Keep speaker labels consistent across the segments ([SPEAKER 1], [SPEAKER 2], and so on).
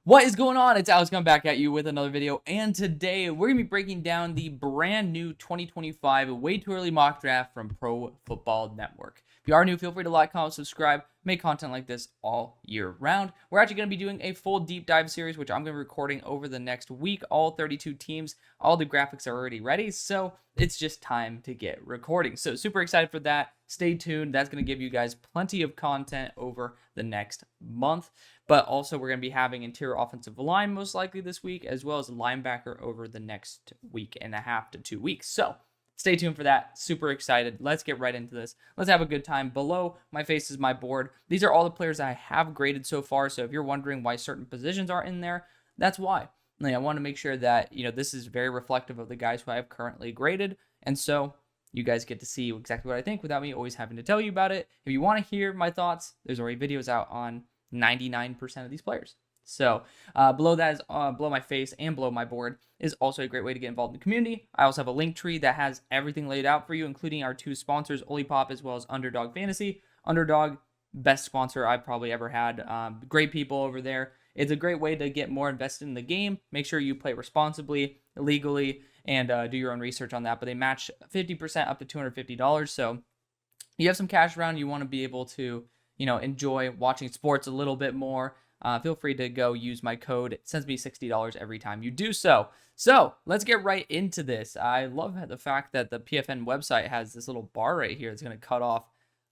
[SPEAKER 1] What is going on? It's Alex coming back at you with another video, and today we're going to be breaking down the brand new 2025 Way Too Early mock draft from Pro Football Network. If you are new, feel free to like, comment, subscribe, make content like this all year round. We're actually going to be doing a full deep dive series, which I'm going to be recording over the next week. All 32 teams, all the graphics are already ready, so it's just time to get recording. So super excited for that. Stay tuned. That's going to give you guys plenty of content over the next month. But also, we're going to be having interior offensive line most likely this week, as well as linebacker over the next week and a half to 2 weeks. So stay tuned for that. Super excited. Let's get right into this. Let's have a good time. Below my face is my board. These are all the players I have graded so far. So if you're wondering why certain positions aren't in there, that's why. I want to make sure that this is very reflective of the guys who I have currently graded. And so you guys get to see exactly what I think without me always having to tell you about it. If you want to hear my thoughts, there's already videos out on 99% of these players. So below that is below my face and below my board is also a great way to get involved in the community. I also have a link tree that has everything laid out for you, including our two sponsors, Olipop as well as UnderDog Fantasy. UnderDog, best sponsor I've probably ever had. Great people over there. It's a great way to get more invested in the game. Make sure you play responsibly, legally, and do your own research on that. But they match 50% up to $250. So you have some cash around. You want to be able to enjoy watching sports a little bit more. Feel free to go use my code. It sends me $60 every time you do so. So let's get right into this. I love the fact that the PFN website has this little bar right here. It's going to cut off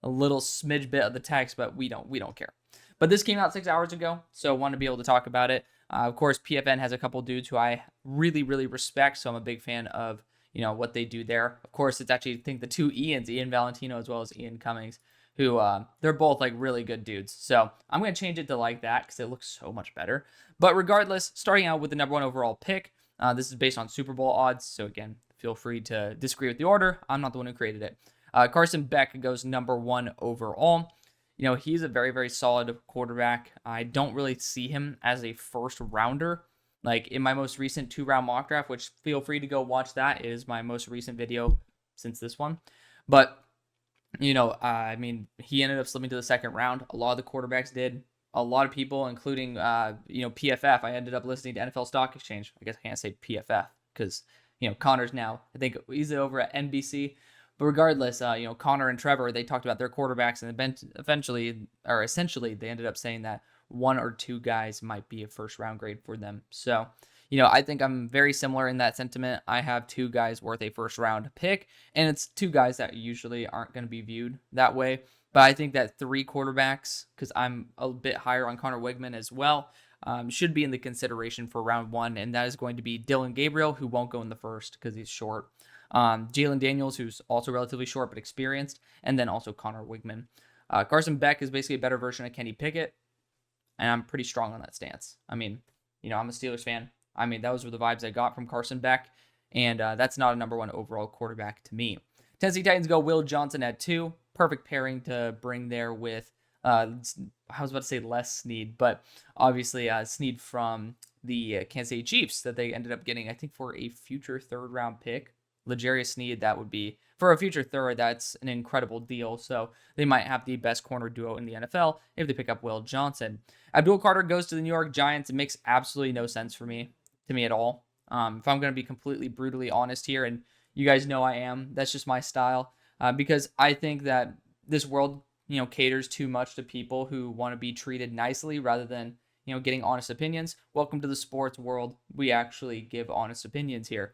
[SPEAKER 1] a little smidge bit of the text, but we don't care. But this came out 6 hours ago, so I want to be able to talk about it. Of course, PFN has a couple dudes who I really respect, so I'm a big fan of what they do there. Of course, it's actually, I think, the two Ians, Ian Valentino as well as Ian Cummings, who they're both like really good dudes. So I'm going to change it to like that because it looks so much better. But regardless, starting out with the number 1 overall pick, this is based on Super Bowl odds. So again, feel free to disagree with the order. I'm not the one who created it. Carson Beck goes number 1 overall. He's a very solid quarterback. I don't really see him as a first rounder. Like in my most recent 2-round mock draft, which feel free to go watch that. It is my most recent video since this one. But I mean, he ended up slipping to the second round. A lot of the quarterbacks did. A lot of people, including, PFF. I ended up listening to NFL Stock Exchange. I guess I can't say PFF because, Connor's now, I think he's over at NBC. But regardless, Connor and Trevor, they talked about their quarterbacks, and essentially, they ended up saying that 1 or 2 guys might be a first-round grade for them. So, I think I'm very similar in that sentiment. I have 2 guys worth a first-round pick, and it's 2 guys that usually aren't going to be viewed that way. But I think that 3 quarterbacks, because I'm a bit higher on Connor Wigman as well, should be in the consideration for round 1, and that is going to be Dylan Gabriel, who won't go in the first because he's short. Jalen Daniels, who's also relatively short but experienced, and then also Connor Wigman. Carson Beck is basically a better version of Kenny Pickett, and I'm pretty strong on that stance. I mean, I'm a Steelers fan. I mean, those were the vibes I got from Carson Beck, and that's not a number 1 overall quarterback to me. Tennessee Titans go Will Johnson at 2. Perfect pairing to bring there with, I was about to say Les Snead, but obviously Snead from the Kansas City Chiefs that they ended up getting, I think, for a future 3rd-round pick. L'Jarius Snead, that would be, for a future 3rd, that's an incredible deal. So they might have the best corner duo in the NFL if they pick up Will Johnson. Abdul Carter goes to the New York Giants. It makes absolutely no sense to me at all. If I'm going to be completely brutally honest here, and you guys know I am, that's just my style. Because I think that this world, caters too much to people who want to be treated nicely rather than, getting honest opinions. Welcome to the sports world. We actually give honest opinions here.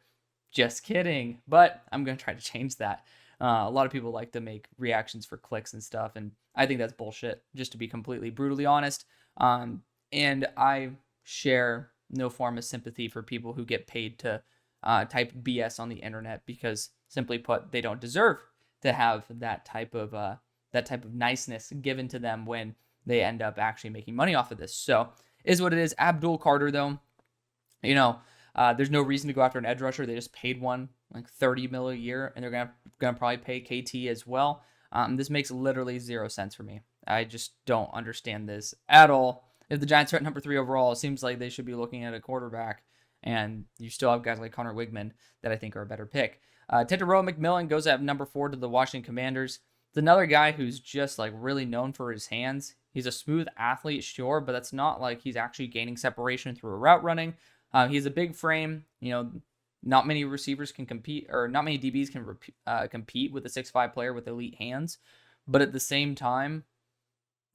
[SPEAKER 1] Just kidding. But I'm going to try to change that. A lot of people like to make reactions for clicks and stuff, and I think that's bullshit, just to be completely brutally honest. And I share no form of sympathy for people who get paid to type BS on the internet because, simply put, they don't deserve to have that type of niceness given to them when they end up actually making money off of this. So, is what it is. Abdul Carter, though, there's no reason to go after an edge rusher. They just paid one like $30 million a year, and they're gonna probably pay KT as well. This makes literally 0 sense for me. I just don't understand this at all. If the Giants are at number 3 overall, it seems like they should be looking at a quarterback, and you still have guys like Connor Wigman that I think are a better pick. Tetairoa McMillan goes at number 4 to the Washington Commanders. It's another guy who's just like really known for his hands. He's a smooth athlete, sure, but that's not like he's actually gaining separation through a route running. He has a big frame. Not many receivers can compete, or not many DBs can compete with a 6'5" player with elite hands. But at the same time,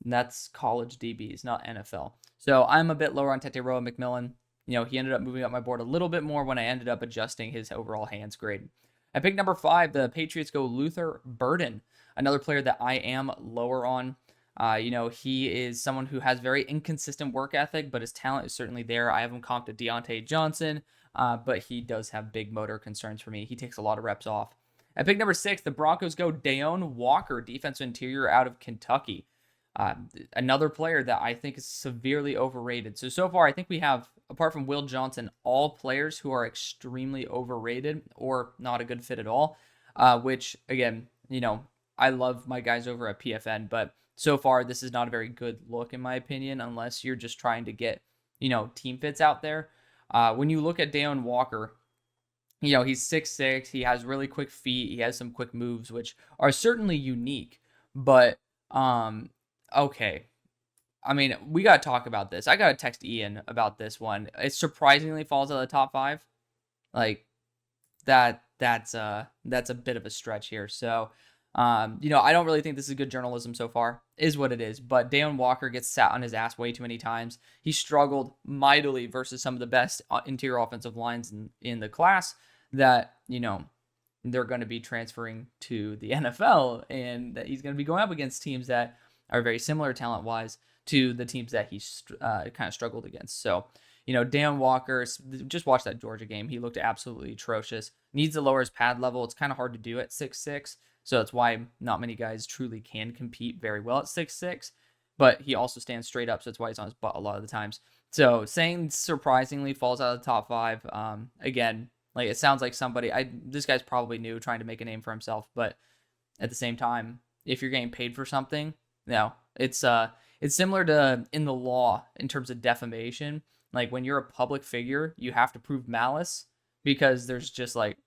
[SPEAKER 1] that's college DBs, not NFL. So I'm a bit lower on Tetairoa McMillan. He ended up moving up my board a little bit more when I ended up adjusting his overall hands grade. At pick number 5, the Patriots go Luther Burden, another player that I am lower on. He is someone who has very inconsistent work ethic, but his talent is certainly there. I have him comped to Deontay Johnson, but he does have big motor concerns for me. He takes a lot of reps off. At pick number 6, the Broncos go Dayon Walker, defensive interior out of Kentucky. Another player that I think is severely overrated. So far, I think we have, apart from Will Johnson, all players who are extremely overrated or not a good fit at all, which, again, I love my guys over at PFN, but so far, this is not a very good look, in my opinion, unless you're just trying to get, team fits out there. When you look at Dayon Walker, he's 6'6", he has really quick feet, he has some quick moves, which are certainly unique, but, okay. I mean, we got to talk about this. I got to text Ian about this one. It surprisingly falls out of the top 5. Like, that's a bit of a stretch here. So, I don't really think this is good journalism so far, is what it is. But Dayon Walker gets sat on his ass way too many times. He struggled mightily versus some of the best interior offensive lines in the class that, they're going to be transferring to the NFL, and that he's going to be going up against teams that are very similar talent-wise to the teams that he's kind of struggled against. So, Dayon Walker, just watch that Georgia game. He looked absolutely atrocious. Needs to lower his pad level. It's kind of hard to do at 6'6", so that's why not many guys truly can compete very well at 6'6", but he also stands straight up, so that's why he's on his butt a lot of the times. So saying surprisingly falls out of the top 5, again, like it sounds like somebody, this guy's probably new, trying to make a name for himself, but at the same time, if you're getting paid for something, it's similar to in the law in terms of defamation. Like when you're a public figure, you have to prove malice because there's just like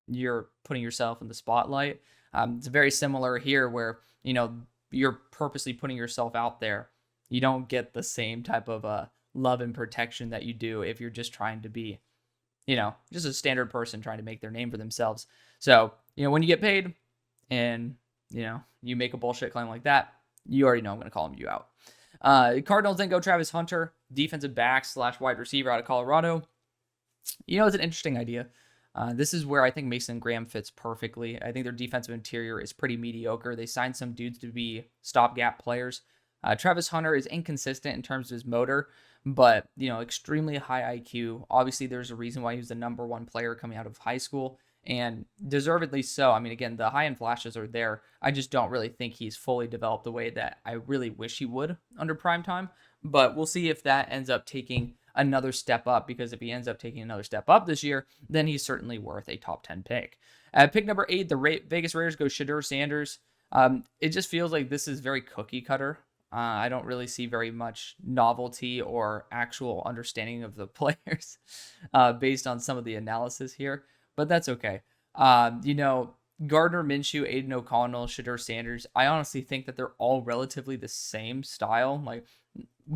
[SPEAKER 1] you're putting yourself in the spotlight. It's very similar here where, you're purposely putting yourself out there. You don't get the same type of love and protection that you do if you're just trying to be, just a standard person trying to make their name for themselves. So, when you get paid and, you make a bullshit claim like that, you already know I'm going to call you out. Cardinals then go Travis Hunter, defensive back / wide receiver out of Colorado. It's an interesting idea. This is where I think Mason Graham fits perfectly. I think their defensive interior is pretty mediocre. They signed some dudes to be stopgap players. Travis Hunter is inconsistent in terms of his motor, but, extremely high IQ. Obviously, there's a reason why he was the number 1 player coming out of high school, and deservedly so. I mean, again, the high-end flashes are there. I just don't really think he's fully developed the way that I really wish he would under prime time, but we'll see if that ends up taking another step up, because if he ends up taking another step up this year, then he's certainly worth a top 10 pick. At pick number 8, the Vegas Raiders go Shedeur Sanders. It just feels like this is very cookie cutter. I don't really see very much novelty or actual understanding of the players based on some of the analysis here, but that's okay. Gardner Minshew, Aiden O'Connell, Shedeur Sanders, I honestly think that they're all relatively the same style. Like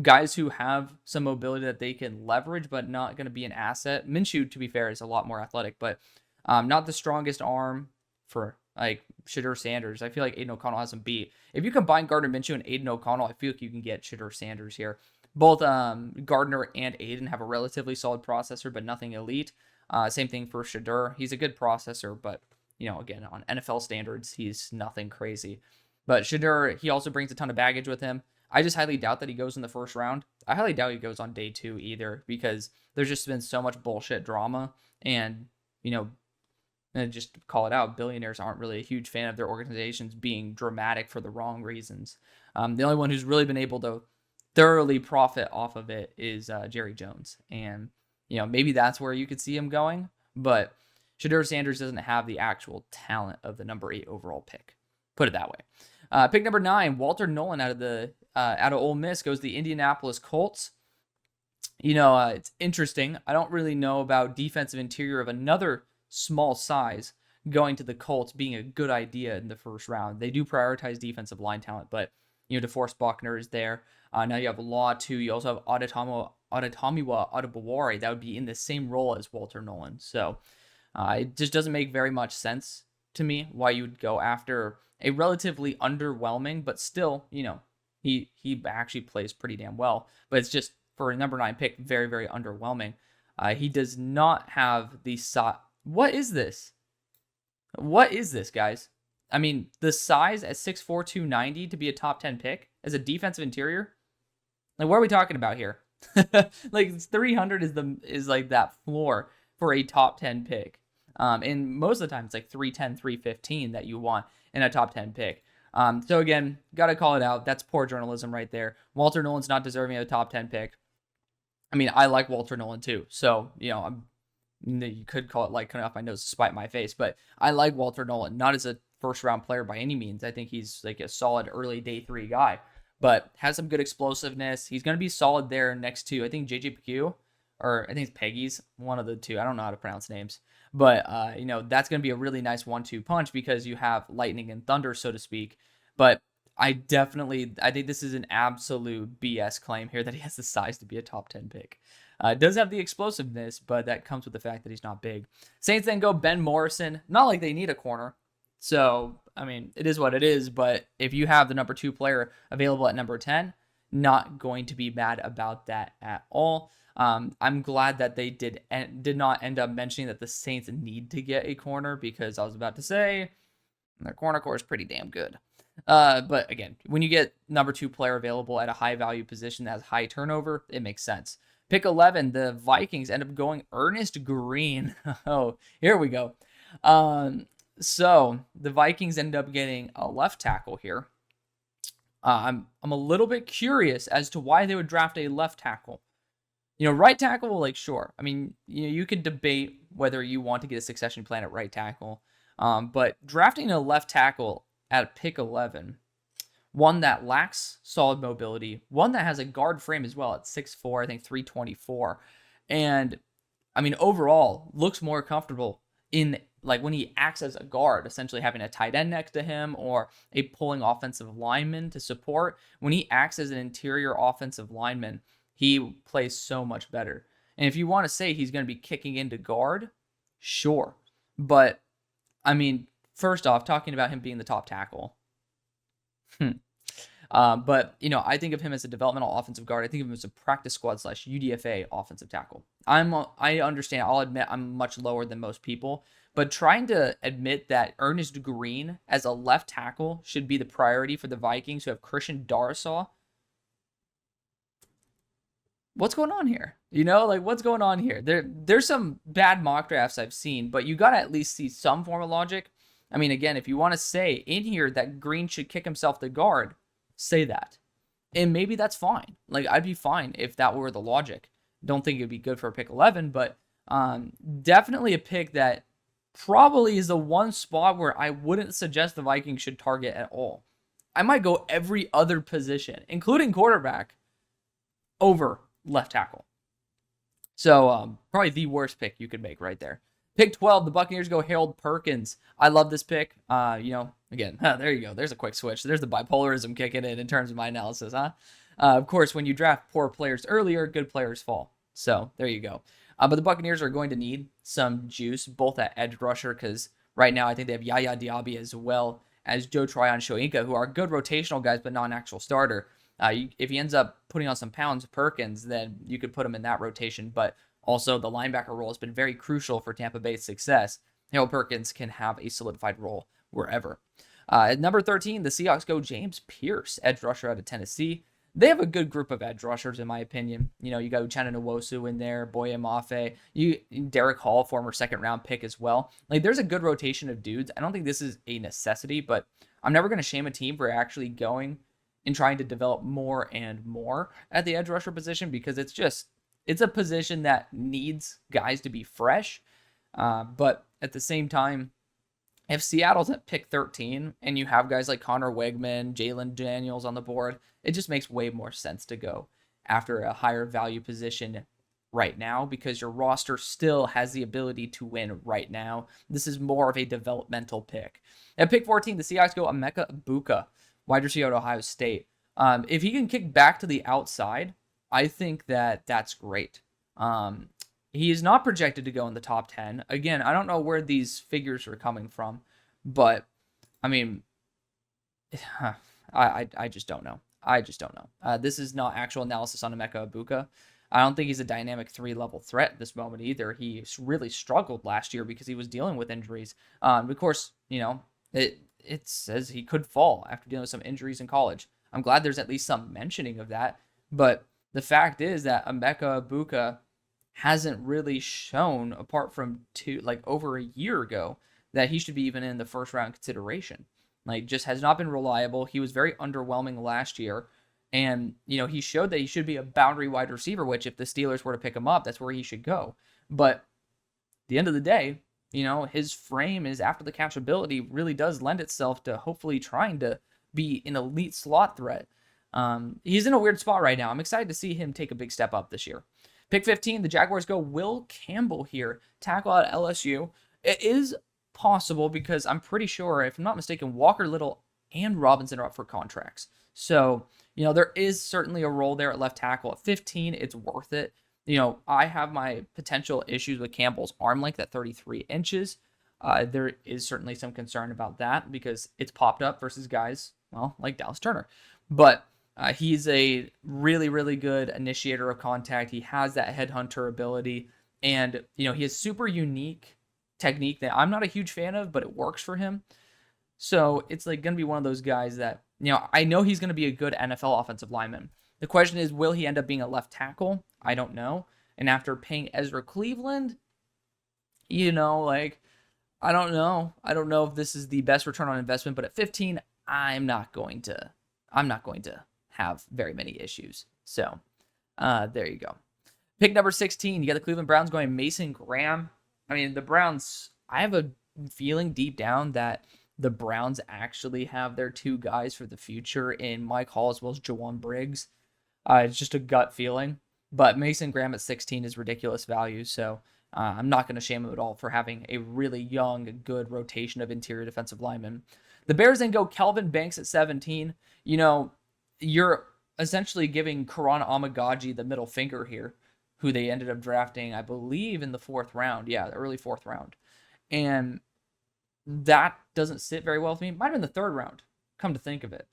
[SPEAKER 1] guys who have some mobility that they can leverage, but not going to be an asset. Minshew, to be fair, is a lot more athletic, but not the strongest arm for like Shedeur Sanders. I feel like Aiden O'Connell has him beat. If you combine Gardner Minshew and Aiden O'Connell, I feel like you can get Shedeur Sanders here. Both Gardner and Aiden have a relatively solid processor, but nothing elite. Same thing for Shedeur. He's a good processor, but again, on NFL standards, he's nothing crazy. But Shedeur, he also brings a ton of baggage with him. I just highly doubt that he goes in the first round. I highly doubt he goes on day 2 either, because there's just been so much bullshit drama, and and just call it out, billionaires aren't really a huge fan of their organizations being dramatic for the wrong reasons. The only one who's really been able to thoroughly profit off of it is Jerry Jones. And, maybe that's where you could see him going. But Shedeur Sanders doesn't have the actual talent of the number 8 overall pick. Put it that way. Pick number 9, Walter Nolan out of Ole Miss goes the Indianapolis Colts. It's interesting. I don't really know about defensive interior of another small size going to the Colts being a good idea in the first round. They do prioritize defensive line talent, but DeForest Buckner is there. Now you have Law too. You also have Adetomiwa Adebawore. That would be in the same role as Walter Nolan. So it just doesn't make very much sense to me why you would go after a relatively underwhelming, but still, he actually plays pretty damn well. But it's just for a number 9 pick, very, very underwhelming. He does not have the size. What is this? What is this, guys? I mean, the size at 6'4", 290 to be a top 10 pick as a defensive interior? Like, what are we talking about here? Like 300 is like that floor for a top 10 pick. And most of the time it's like 310, 315 that you want in a top 10 pick. So again, got to call it out. That's poor journalism right there. Walter Nolan's not deserving of a top 10 pick. I mean, I like Walter Nolan too. So, you could call it like cutting off my nose to spite my face, but I like Walter Nolan, not as a first round player by any means. I think he's like a solid early day 3 guy, but has some good explosiveness. He's going to be solid there next to, I think, JJ Peku, or I think it's Peggy's, one of the two. I don't know how to pronounce names, but that's going to be a really nice 1-2 punch because you have lightning and thunder, so to speak. But I think this is an absolute BS claim here that he has the size to be a top 10 pick. Does have the explosiveness, but that comes with the fact that he's not big. Saints then go Ben Morrison. Not like they need a corner. So, I mean, it is what it is, but if you have the number 2 player available at number 10, not going to be mad about that at all. I'm glad that they did not end up mentioning that the Saints need to get a corner, because I was about to say their corner core is pretty damn good. But again, when you get number 2 player available at a high value position that has high turnover, it makes sense. Pick 11, the Vikings end up going Ernest Green. Oh, here we go. So the Vikings end up getting a left tackle here. I'm a little bit curious as to why they would draft a left tackle. Right tackle, like, sure. I mean, you could debate whether you want to get a succession plan at right tackle. But drafting a left tackle at pick 11, one that lacks solid mobility, one that has a guard frame as well at 6'4", I think 324. And I mean, overall looks more comfortable in like when he acts as a guard, essentially having a tight end next to him or a pulling offensive lineman to support. When he acts as an interior offensive lineman, he plays so much better. And if you want to say he's going to be kicking into guard, sure. But I mean, first off, talking about him being the top tackle. But I think of him as a developmental offensive guard. I think of him as a practice squad / UDFA offensive tackle. I understand. I'll admit I'm much lower than most people, but trying to admit that Ernest Green as a left tackle should be the priority for the Vikings, who have Christian Darrisaw. What's going on here? What's going on here? There's some bad mock drafts I've seen, but you got to at least see some form of logic. I mean, again, if you want to say in here that Green should kick himself to guard, say that. And maybe that's fine. Like, I'd be fine if that were the logic. Don't think it'd be good for a pick 11, but definitely a pick that probably is the one spot where I wouldn't suggest the Vikings should target at all. I might go every other position, including quarterback, over left tackle. So probably the worst pick you could make right there. Pick 12, the Buccaneers go Harold Perkins. I love this pick. Again, there you go. There's a quick switch. There's the bipolarism kicking in terms of my analysis, huh? Of course, when you draft poor players earlier, good players fall. So there you go. But the Buccaneers are going to need some juice, both at edge rusher, because right now I think they have Yaya Diaby as well as Joe Tryon Shoyinka, who are good rotational guys, but not an actual starter. If he ends up putting on some pounds, Perkins, then you could put him in that rotation. But also, the linebacker role has been very crucial for Tampa Bay's success. Harold Perkins can have a solidified role wherever. At number 13, the Seahawks go James Pierce, edge rusher out of Tennessee. They have a good group of edge rushers, in my opinion. You got Uchenna Nwosu in there, Boye Mafe, Derek Hall, former second-round pick as well. Like, there's a good rotation of dudes. I don't think this is a necessity, but I'm never going to shame a team for actually going and trying to develop more and more at the edge rusher position, because it's a position that needs guys to be fresh. But at the same time, if Seattle's at pick 13 and you have guys like Connor Wegman, Jalen Daniels on the board, it just makes way more sense to go after a higher value position right now because your roster still has the ability to win right now. This is more of a developmental pick. At pick 14, the Seahawks go Emeka Egbuka, wide receiver at Ohio State. If he can kick back to the outside, I think that that's great. He is not projected to go in the top 10. Again, I don't know where these figures are coming from, but I mean, I just don't know. I just don't know. This is not actual analysis on Emeka Egbuka. I don't think he's a dynamic 3-level threat at this moment either. He really struggled last year because he was dealing with injuries. Of course, it says he could fall after dealing with some injuries in college. I'm glad there's at least some mentioning of that. But the fact is that Emeka Egbuka hasn't really shown, apart from over a year ago, that he should be even in the first round consideration. Just has not been reliable. He was very underwhelming last year. And, he showed that he should be a boundary wide receiver, which if the Steelers were to pick him up, that's where he should go. But at the end of the day, his frame, his after the catch ability really does lend itself to hopefully trying to be an elite slot threat. He's in a weird spot right now. I'm excited to see him take a big step up this year. Pick 15, the Jaguars go Will Campbell here, tackle at LSU. It is possible because I'm pretty sure, if I'm not mistaken, Walker Little and Robinson are up for contracts. So, there is certainly a role there at left tackle. At 15, it's worth it. I have my potential issues with Campbell's arm length at 33 inches. There is certainly some concern about that because it's popped up versus guys, like Dallas Turner. But he's a really, really good initiator of contact. He has that headhunter ability. And, he has super unique technique that I'm not a huge fan of, but it works for him. So it's going to be one of those guys that, I know he's going to be a good NFL offensive lineman. The question is, will he end up being a left tackle? I don't know. And after paying Ezra Cleveland, I don't know. I don't know if this is the best return on investment, but at 15, I'm not going to have very many issues. So there you go. Pick number 16, you got the Cleveland Browns going Mason Graham. I mean, the Browns, I have a feeling deep down that the Browns actually have their two guys for the future in Mike Hall as well as Jawan Briggs. It's just a gut feeling. But Mason Graham at 16 is ridiculous value, so I'm not going to shame him at all for having a really young, good rotation of interior defensive linemen. The Bears then go Kelvin Banks at 17. You're essentially giving Karan Amagaji the middle finger here, who they ended up drafting, I believe, in the 4th round. Yeah, the early 4th round. And that doesn't sit very well with me. Might have been the 3rd round, come to think of it.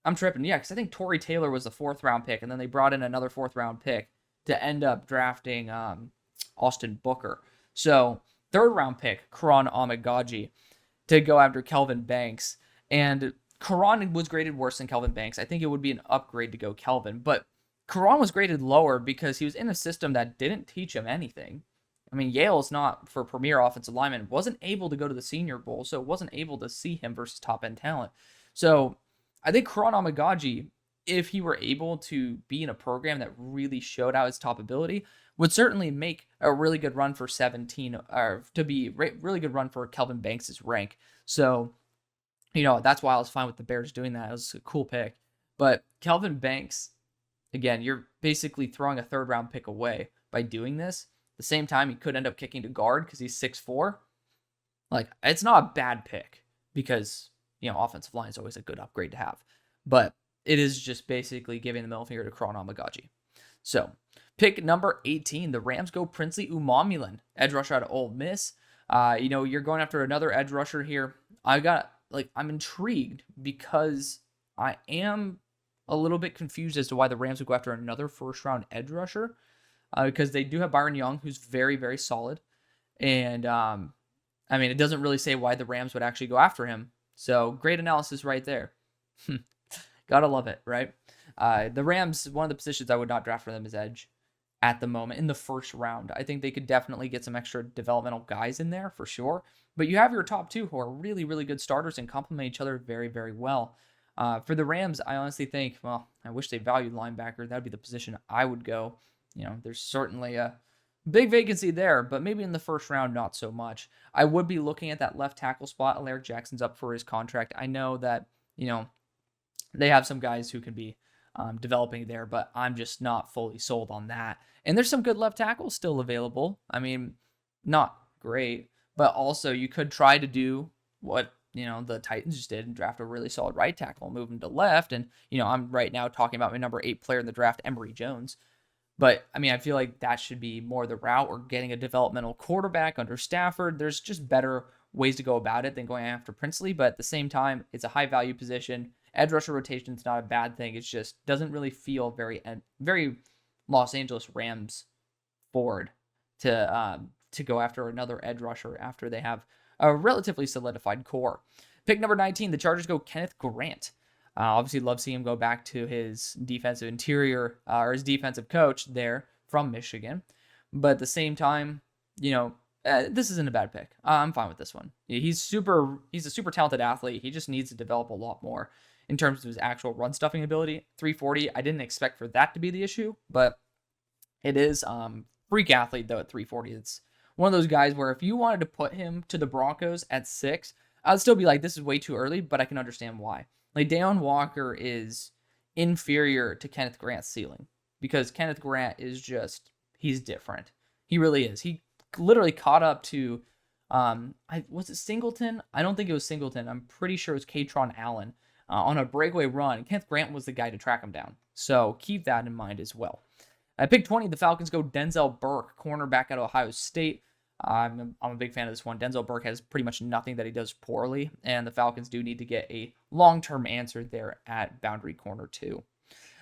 [SPEAKER 1] I'm tripping. Yeah, because I think Torrey Taylor was the 4th round pick, and then they brought in another 4th round pick to end up drafting Austin Booker. So, 3rd round pick, Karan Amagaji, to go after Kelvin Banks. And Karan was graded worse than Kelvin Banks. I think it would be an upgrade to go Kelvin, but Karan was graded lower because he was in a system that didn't teach him anything. I mean, Yale's not for premier offensive lineman, wasn't able to go to the Senior Bowl, so wasn't able to see him versus top-end talent. So I think Karan Amagaji, if he were able to be in a program that really showed out his top ability, would certainly make a really good run for 17, or to be really good run for Kelvin Banks' rank. So, that's why I was fine with the Bears doing that. It was a cool pick. But Kelvin Banks, again, you're basically throwing a 3rd round pick away by doing this. At the same time, he could end up kicking to guard because he's 6'4". It's not a bad pick because, offensive line is always a good upgrade to have. But it is just basically giving the middle finger to Karan Amagaji. So, pick number 18, the Rams go Princely Umamulan, edge rusher out of Ole Miss. You're going after another edge rusher here. I'm intrigued because I am a little bit confused as to why the Rams would go after another 1st round edge rusher. Because they do have Byron Young, who's very, very solid. And, it doesn't really say why the Rams would actually go after him. So, great analysis right there. Gotta love it, right? The Rams, one of the positions I would not draft for them is edge at the moment in the 1st round. I think they could definitely get some extra developmental guys in there for sure. But you have your top 2 who are really, really good starters and complement each other very, very well. For the Rams, I honestly think, I wish they valued linebacker. That would be the position I would go. There's certainly a big vacancy there, but maybe in the 1st round, not so much. I would be looking at that left tackle spot. Alaric Jackson's up for his contract. I know that, they have some guys who can be developing there, but I'm just not fully sold on that. And there's some good left tackles still available. I mean, not great, but also you could try to do what, the Titans just did and draft a really solid right tackle, move him to left. And, I'm right now talking about my number 8 player in the draft, Emory Jones. But, I mean, I feel like that should be more the route, or getting a developmental quarterback under Stafford. There's just better ways to go about it than going after Princely. But at the same time, it's a high-value position. Edge rusher rotation is not a bad thing. It just doesn't really feel very Los Angeles Rams forward to go after another edge rusher after they have a relatively solidified core. Pick number 19, the Chargers go Kenneth Grant. Obviously, love seeing him go back to his defensive interior or his defensive coach there from Michigan. But at the same time, this isn't a bad pick. I'm fine with this one. He's a super talented athlete. He just needs to develop a lot more in terms of his actual run stuffing ability. 340, I didn't expect for that to be the issue, but it is. Freak athlete, though, at 340. It's one of those guys where if you wanted to put him to the Broncos at 6, I'd still be like, this is way too early, but I can understand why. Like, Deion Walker is inferior to Kenneth Grant's ceiling because Kenneth Grant is he's different. He really is. He literally caught up to, was it Singleton? I don't think it was Singleton. I'm pretty sure it was Katron Allen on a breakaway run. Kenneth Grant was the guy to track him down. So keep that in mind as well. At pick 20, the Falcons go Denzel Burke, cornerback at Ohio State. I'm a big fan of this one. Denzel Burke has pretty much nothing that he does poorly, and the Falcons do need to get a long-term answer there at boundary corner 2.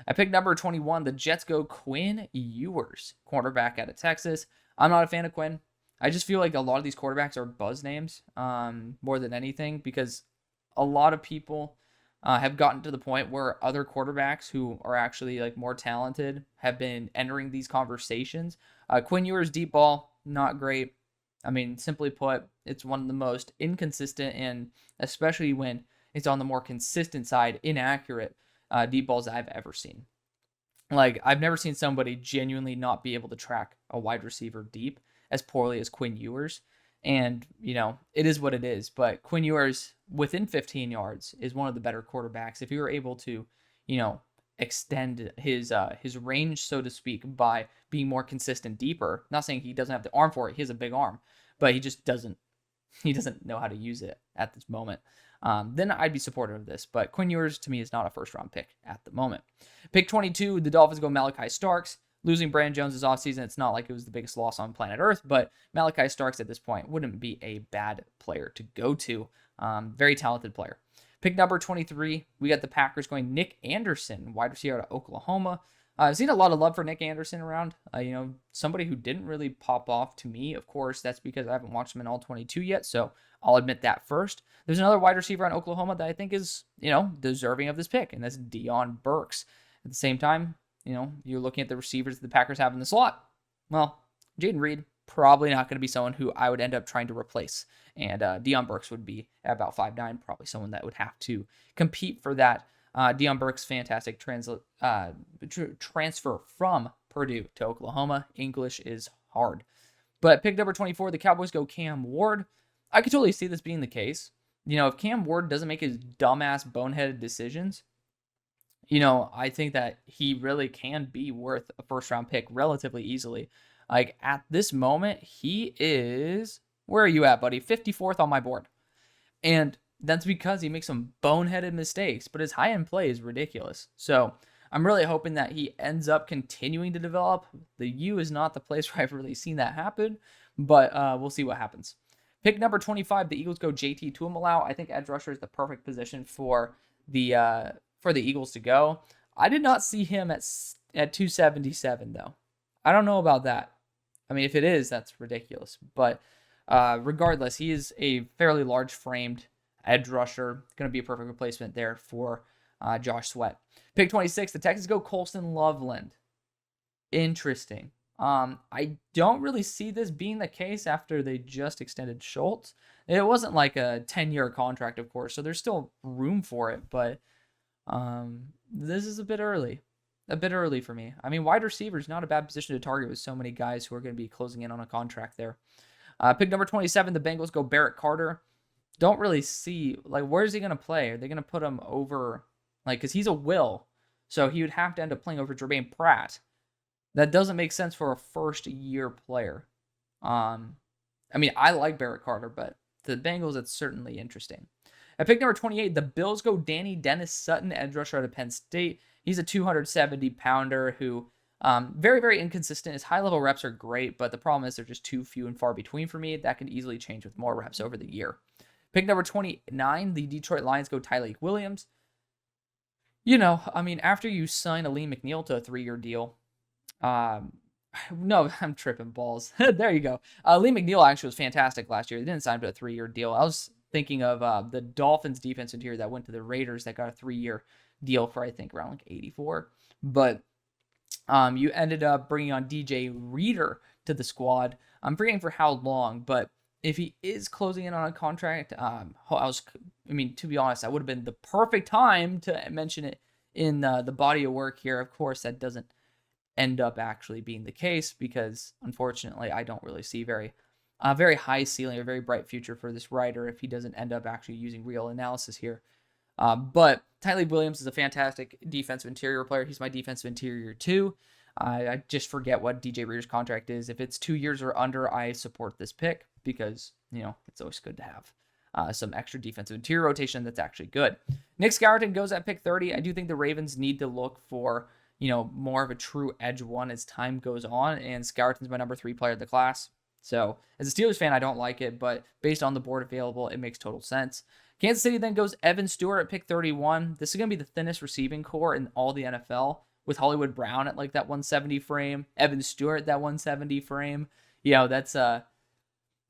[SPEAKER 1] At pick number 21, the Jets go Quinn Ewers, cornerback out of Texas. I'm not a fan of Quinn. I just feel like a lot of these quarterbacks are buzz names more than anything, because a lot of people have gotten to the point where other quarterbacks who are actually like more talented have been entering these conversations. Quinn Ewers deep ball, not great. I mean, simply put, it's one of the most inconsistent, and especially when it's on the more consistent side, inaccurate deep balls I've ever seen. Like, I've never seen somebody genuinely not be able to track a wide receiver deep as poorly as Quinn Ewers. And, it is what it is. But Quinn Ewers, within 15 yards, is one of the better quarterbacks. If you were able to, extend his range, so to speak, by being more consistent deeper. Not saying he doesn't have the arm for it. He has a big arm, but he just doesn't know how to use it at this moment. Then I'd be supportive of this. But Quinn Ewers, to me, is not a first-round pick at the moment. Pick 22, the Dolphins go Malachi Starks. Losing Brandon Jones this offseason, it's not like it was the biggest loss on planet Earth, but Malachi Starks at this point wouldn't be a bad player to go to. Very talented player. Pick number 23, we got the Packers going Nick Anderson, wide receiver out of Oklahoma. I've seen a lot of love for Nick Anderson around. Somebody who didn't really pop off to me. Of course, that's because I haven't watched him in all 22 yet, so I'll admit that first. There's another wide receiver in Oklahoma that I think is, deserving of this pick, and that's Deion Burks. At the same time, you're looking at the receivers the Packers have in the slot. Well, Jaden Reed, probably not going to be someone who I would end up trying to replace. And Deion Burks would be at about 5'9", probably someone that would have to compete for that. Deion Burks, fantastic transfer from Purdue to Oklahoma. English is hard. But pick number 24, the Cowboys go Cam Ward. I could totally see this being the case. If Cam Ward doesn't make his dumbass boneheaded decisions, I think that he really can be worth a first-round pick relatively easily. Like, at this moment, he is... Where are you at, buddy? 54th on my board. And that's because he makes some boneheaded mistakes, but his high-end play is ridiculous. So I'm really hoping that he ends up continuing to develop. The U is not the place where I've really seen that happen, but we'll see what happens. Pick number 25, the Eagles go JT Tuimoloau. I think edge rusher is the perfect position for the Eagles to go. I did not see him at 277, though. I don't know about that. I mean, if it is, that's ridiculous. But regardless, he is a fairly large-framed edge rusher. Going to be a perfect replacement there for Josh Sweat. Pick 26, the Texans go Colston Loveland. Interesting. I don't really see this being the case after they just extended Schultz. It wasn't like a 10-year contract, of course, so there's still room for it, but this is a bit early. A bit early for me. I mean, wide receiver is not a bad position to target with so many guys who are going to be closing in on a contract there. Pick number 27, the Bengals go Barrett Carter. Don't really see, where is he going to play? Are they going to put him over, because he's a will. So he would have to end up playing over Jermaine Pratt. That doesn't make sense for a first-year player. I mean, I like Barrett Carter, but the Bengals, it's certainly interesting. At pick number 28, the Bills go Danny Dennis Sutton, edge rusher out of Penn State. He's a 270-pounder who very, very inconsistent. His high-level reps are great, but the problem is they're just too few and far between for me. That can easily change with more reps over the year. Pick number 29, the Detroit Lions go Tyleik Williams. You know, I mean, after you sign Aleem McNeil to a 3-year deal, no, I'm tripping balls. There you go. Lee McNeil actually was fantastic last year. He didn't sign to a 3-year deal. I was thinking of the Dolphins defense interior that went to the Raiders that got a 3-year deal for, I think, around like 84. But you ended up bringing on DJ Reader to the squad. I'm forgetting for how long, but if he is closing in on a contract, to be honest, that would have been the perfect time to mention it in the body of work here. Of course, that doesn't end up actually being the case because, unfortunately, I don't really see very high ceiling or very bright future for this writer if he doesn't end up actually using real analysis here. But Tyleik Williams is a fantastic defensive interior player. He's my defensive interior too. I just forget what DJ Reader's contract is. If it's 2 years or under, I support this pick because, you know, it's always good to have some extra defensive interior rotation that's actually good. Nick Skelton goes at pick 30. I do think the Ravens need to look for, you know, more of a true edge one as time goes on, and Skelton's my number 3 player of the class. So as a Steelers fan, I don't like it, but based on the board available, it makes total sense. Kansas City then goes Evan Stewart at pick 31. This is going to be the thinnest receiving core in all the NFL, with Hollywood Brown at like that 170 frame, Evan Stewart at that 170 frame. You know, that's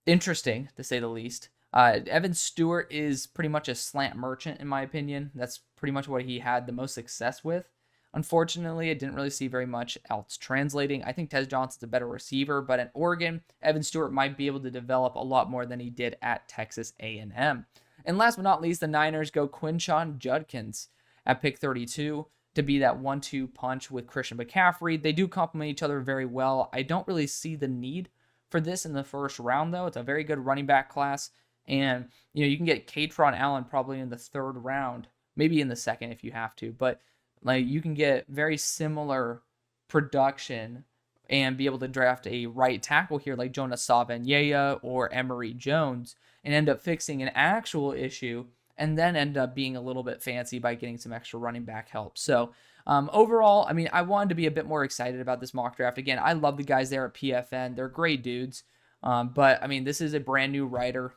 [SPEAKER 1] interesting to say the least. Evan Stewart is pretty much a slant merchant in my opinion. That's pretty much what he had the most success with. Unfortunately, I didn't really see very much else translating. I think Tez Johnson's a better receiver, but at Oregon, Evan Stewart might be able to develop a lot more than he did at Texas A&M. And last but not least, the Niners go Quinshon Judkins at pick 32 to be that 1-2 punch with Christian McCaffrey. They do complement each other very well. I don't really see the need for this in the first round, though. It's a very good running back class. And, you know, you can get Katron Allen probably in the 3rd round, maybe in the 2nd if you have to. But like, you can get very similar production and be able to draft a right tackle here like Jonas Savagnier or Emory Jones and end up fixing an actual issue and then end up being a little bit fancy by getting some extra running back help. So overall, I mean, I wanted to be a bit more excited about this mock draft. Again, I love the guys there at PFN. They're great dudes. But, I mean, this is a brand new writer.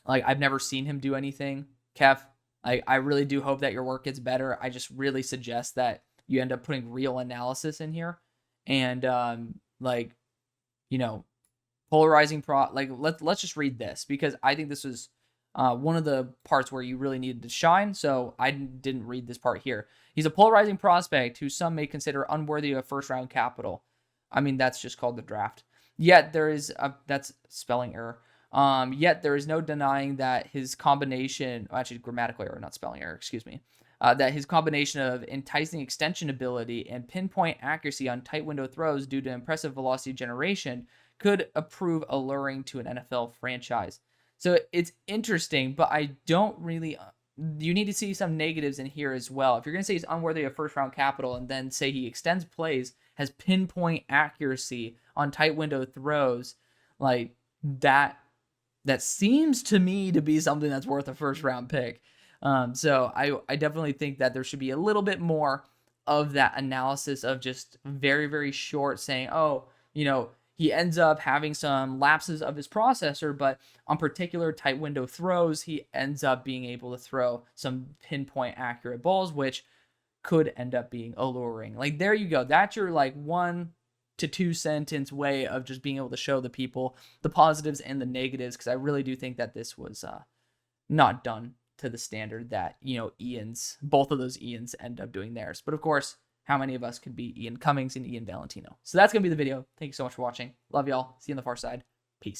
[SPEAKER 1] Like, I've never seen him do anything. Kev, I really do hope that your work gets better. I just really suggest that you end up putting real analysis in here. And, like, you know, polarizing let's just read this because I think this was one of the parts where you really needed to shine. So I didn't read this part here. He's a polarizing prospect who some may consider unworthy of a first-round capital. I mean, that's just called the draft. Yet there is that's spelling error. Yet there is no denying that his combination, actually grammatical error, not spelling error, excuse me, that his combination of enticing extension ability and pinpoint accuracy on tight window throws due to impressive velocity generation could prove alluring to an NFL franchise. So it's interesting, but I don't really, you need to see some negatives in here as well. If you're going to say he's unworthy of first round capital and then say he extends plays, has pinpoint accuracy on tight window throws, like that seems to me to be something that's worth a first round pick. So I definitely think that there should be a little bit more of that analysis of just very, very short saying, oh, you know, he ends up having some lapses of his processor, but on particular tight window throws, he ends up being able to throw some pinpoint accurate balls, which could end up being alluring. Like, there you go. That's your like 1 to 2 sentence way of just being able to show the people the positives and the negatives, because I really do think that this was not done to the standard that, you know, both of those Ians end up doing theirs. But of course, how many of us could be Ian Cummings and Ian Valentino? So that's going to be the video. Thank you so much for watching. Love y'all. See you on the far side. Peace.